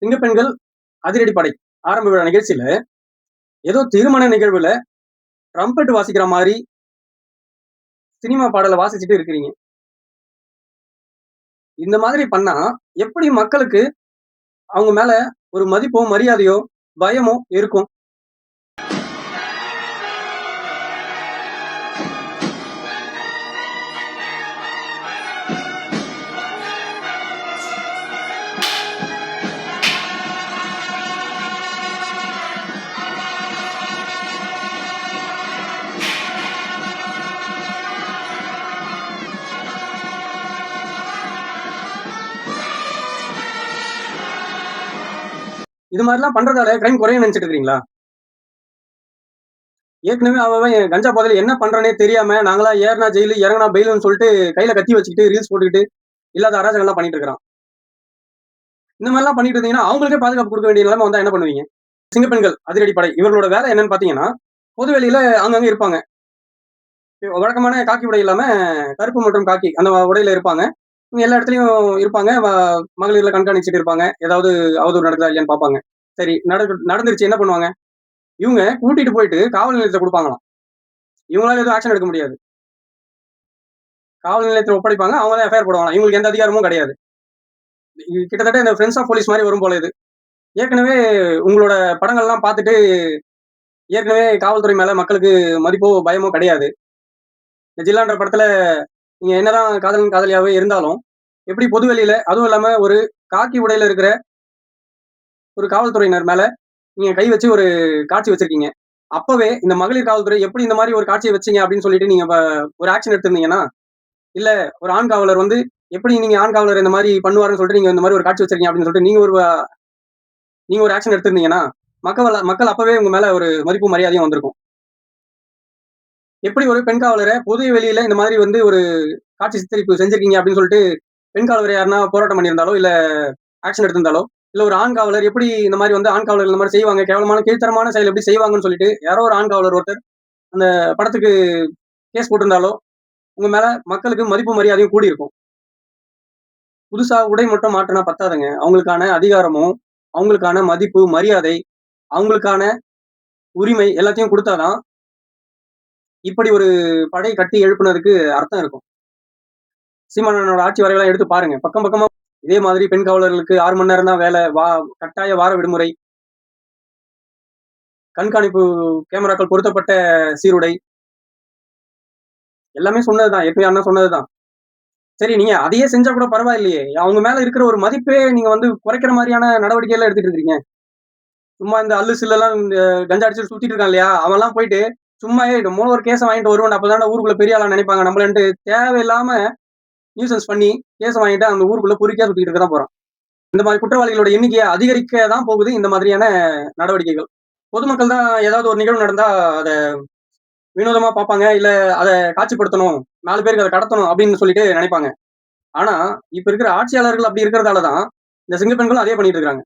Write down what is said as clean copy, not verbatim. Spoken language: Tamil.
சிங்கப்பெண்கள் அதிரடிப்படை ஆரம்ப விழா நிகழ்ச்சியில ஏதோ திருமண நிகழ்வுல ட்ரம்பெட் வாசிக்கிற மாதிரி சினிமா பாடல வாசிச்சுட்டு இருக்கிறீங்க. இந்த மாதிரி பண்ணா எப்படி மக்களுக்கு அவங்க மேல ஒரு மதிப்போ, மரியாதையோ, பயமோ இருக்கும்? இது மாதிரிலாம் பண்றதால கிரைம் குறையும்னு நினைச்சிட்டு இருக்கீங்களா? ஏற்கனவே அவன் கஞ்சா போதையில என்ன பண்றானே தெரியாம நாங்களா ஏறுனா ஜெயிலு, இறங்குனா பெயிலுன்னு சொல்லிட்டு கையில கத்தி வச்சுக்கிட்டு ரீல்ஸ் போட்டுக்கிட்டு இல்லாத அராஜகம்லாம் பண்ணிட்டு இருக்கிறான். இந்த மாதிரிலாம் பண்ணிட்டு இருந்தீங்கன்னா, அவங்களுக்கே பாதுகாப்பு குடுக்க வேண்டிய நிலைமை வந்தா என்ன பண்ணுவீங்க? சிங்கப்பெண்கள் அதிரடிப்படை இவர்களோட வேலை என்னன்னு பார்த்தீங்கன்னா, பொது வெளியில அங்கங்க இருப்பாங்க. வழக்கமான காக்கி உடை இல்லாம கருப்பு மற்றும் காக்கி அந்த உடையில இருப்பாங்க. இவங்க எல்லா இடத்துலயும் இருப்பாங்க. மகளிர்ல கண்காணிச்சுட்டு இருப்பாங்க. ஏதாவது அவதூறு நடக்குதா இல்லையான்னு பார்ப்பாங்க. சரி நடந்துருச்சு என்ன பண்ணுவாங்க? இவங்க கூட்டிட்டு போயிட்டு காவல் நிலையத்துல குடுப்பாங்களாம். இவங்களால எதுவும் ஆக்ஷன் எடுக்க முடியாது. காவல் நிலையத்துல ஒப்படைப்பாங்க. அவங்க தான் எஃப்ஐஆர் போடுவாங்களாம். இவங்களுக்கு எந்த அதிகாரமும் கிடையாது. இது கிட்டத்தட்ட இந்த ஃப்ரெண்ட்ஸ் ஆஃப் போலீஸ் மாரி வரும் போல இது. ஏற்கனவே உங்களோட படங்கள்லாம் பார்த்துட்டு ஏற்கனவே காவல்துறை மேல மக்களுக்கு மதிப்போ, பயமோ கிடையாது. இந்த ஜில்லான்ற படத்துல நீங்க என்னதான் காதலன் காதலியாவே இருந்தாலும், எப்படி பொது வெளியில அதுவும் இல்லாம ஒரு காக்கி உடையில இருக்கிற ஒரு காவல்துறையினர் மேல நீங்க கை வச்சு ஒரு காட்சி வச்சிருக்கீங்க. அப்பவே இந்த மகளிர் காவல்துறை எப்படி இந்த மாரி ஒரு காட்சிய வச்சீங்க அப்படின்னு சொல்லிட்டு நீங்க ஒரு ஆக்ஷன் எடுத்திருந்தீங்கன்னா, இல்ல ஒரு ஆண் காவலர் வந்து எப்படி நீங்க ஆண் காவலர் இந்த மாரி பண்ணுவாருன்னு சொல்லிட்டு நீங்க இந்த மாரி ஒரு காட்சி வச்சிருக்கீங்க அப்படின்னு சொல்லிட்டு நீங்க ஒரு ஆக்ஷன் எடுத்திருந்தீங்கன்னா, மக்கள் அப்பவே உங்க மேல ஒரு மதிப்பும் மரியாதையும் வந்திருக்கும். எப்படி ஒரு பெண் காவலர பொது வெளியில இந்த மாதிரி வந்து ஒரு காட்சி சித்தரிப்பு செஞ்சிருக்கீங்க அப்படின்னு சொல்லிட்டு பெண் காவலர் யாருன்னா போராட்டம் பண்ணியிருந்தாலோ, இல்ல ஆக்ஷன் எடுத்திருந்தாலோ, இல்ல ஒரு ஆண் காவலர் எப்படி இந்த மாரி வந்து ஆண் காவலர் இந்த மாரி செய்வாங்க, கேவலமான கீழ்த்தரமான செயல் எப்படி செய்வாங்கன்னு சொல்லிட்டு யாரோ ஒரு ஆண் காவலர் ஒருத்தர் அந்த படத்துக்கு கேஸ் போட்டிருந்தாலோ, உங்க மேல மக்களுக்கு மதிப்பு மரியாதையும் கூடியிருக்கும். புதுசா உடை மட்டும் மாற்றுனா பத்தாதுங்க. அவங்களுக்கான அதிகாரமும், அவங்களுக்கான மதிப்பு, மரியாதை, அவங்களுக்கான உரிமை எல்லாத்தையும் குடுத்தா தான், இப்படி ஒரு படை கட்டி எழுப்புனதுக்கு அர்த்தம் இருக்கும். சீமானனோட ஆட்சி வரைவெல்லாம் எடுத்து பாருங்க. பக்கம் பக்கமா இதே மாதிரி பெண் காவலர்களுக்கு 6 மணி நேரம் தான் வேலை, கட்டாய வார விடுமுறை, கண்காணிப்பு கேமராக்கள் பொருத்தப்பட்ட சீருடை, எல்லாமே சொன்னதுதான். ஏற்கனவே அண்ணன் சொன்னதுதான். சரி நீங்க அதையே செஞ்சா கூட பரவாயில்லையே! அவங்க மேல இருக்கிற ஒரு மதிப்பே நீங்க வந்து குறைக்கிற மாரியான நடவடிக்கைலாம் எடுத்துட்டு இருக்கிறீங்க. சும்மா இந்த அல்லு சில்லெல்லாம் இந்த கஞ்சா அடிச்சுட்டு சுத்திட்டு இருக்கான் இல்லையா? அவன்லாம் போயிட்டு சும்மா "ஏய் நம்மளும் ஒரு கேஸ வாங்கிட்டு வருவோம்டா. அப்பதான்டா ஊருக்குள்ள பெரிய ஆளா நினைப்பாங்க நம்மளன்ட்டு" தேவையில்லாம நியூசன்ஸ் பண்ணி கேஸ வாங்கிட்டு அந்த ஊருக்குள்ள பொறுக்கியா சுத்திட்டு இருக்க தான் போறான். இந்த மாரி குற்றவாளிகளோட எண்ணிக்கைய அதிகரிக்க தான் போகுது இந்த மாதிரியான நடவடிக்கைகள். பொதுமக்கள் தான் ஏதாவது ஒரு நிகழ்வு நடந்தா அத வினோதமா பார்ப்பாங்க. இல்ல அத காட்சிப்படுத்தணும். 4 பேருக்கு அத கடத்தணும் அப்படின்னு சொல்லிட்டு நினைப்பாங்க. ஆனா, இப்ப இருக்கிற ஆட்சியாளர்கள் அப்படி இருக்கிறதால தான், இந்த சிங்கப்பெண்களும் அதே பண்ணிட்டு இருக்காங்க.